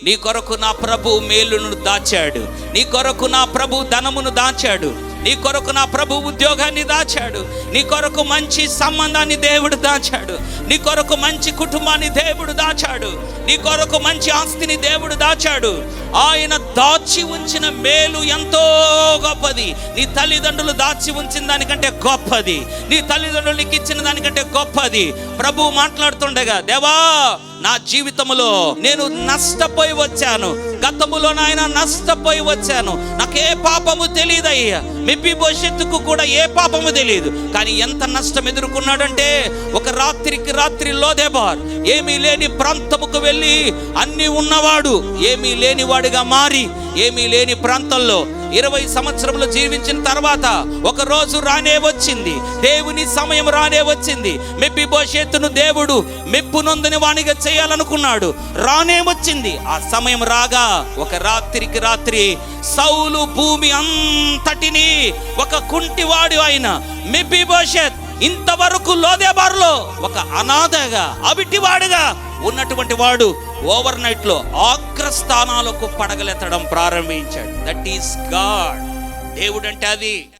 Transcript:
నీ కొరకు నా ప్రభు మేలును దాచాడు, నీ కొరకు నా ప్రభు ధనమును దాచాడు, నీ కొరకు నా ప్రభు ఉద్యోగాన్ని దాచాడు, నీ కొరకు మంచి సంబంధాన్ని దేవుడు దాచాడు, నీ కొరకు మంచి కుటుంబాన్ని దేవుడు దాచాడు, నీ కొరకు మంచి ఆస్తిని దేవుడు దాచాడు. ఆయన దాచి ఉంచిన మేలు ఎంతో గొప్పది. నీ తల్లిదండ్రులు దాచి ఉంచిన దానికంటే గొప్పది, నీ తల్లిదండ్రులు నీకు ఇచ్చిన దానికంటే గొప్పది. ప్రభు మాట్లాడుతుండగా, దేవా నా జీవితంలో నేను నష్టపోయి వచ్చాను, గతములో నాయన నష్టపోయి వచ్చాను, నాకే పాపము తెలియదయ్యా. మెఫీబోషెతుకు కూడా ఏ పాపము తెలియదు, కానీ ఎంత నష్టం ఎదుర్కొన్నాడంటే, ఒక రాత్రికి రాత్రి లోదెబార్ ఏమీ లేని ప్రాంతముకు వెళ్ళి అన్ని ఉన్నవాడు ఏమీ లేని వాడిగా మారి, ఏమీ లేని ప్రాంతంలో 20 సంవత్సరములు జీవించిన తర్వాత ఒక రోజు రానే వచ్చింది, దేవుని సమయం రానే వచ్చింది. మెఫీబోషెతును దేవుడు మెప్పు నొందని వానిగా చేయాలనుకున్నాడు, రానే వచ్చింది. ఆ సమయం రాగా ఒక రాత్రికి రాత్రి సౌలు భూమి అంతటిని ఒక కుంటివాడు అయిన మెఫీబోషెత్ ఇంతవరకు లోదెబారులో ఒక అనాథగా అవిటివాడుగా ఉన్నటువంటి వాడు ఓవర్ నైట్ లో అగ్రస్థానాలకు పడగలెత్తడం ప్రారంభించాడు. That is God. దేవుడు అంటే అది.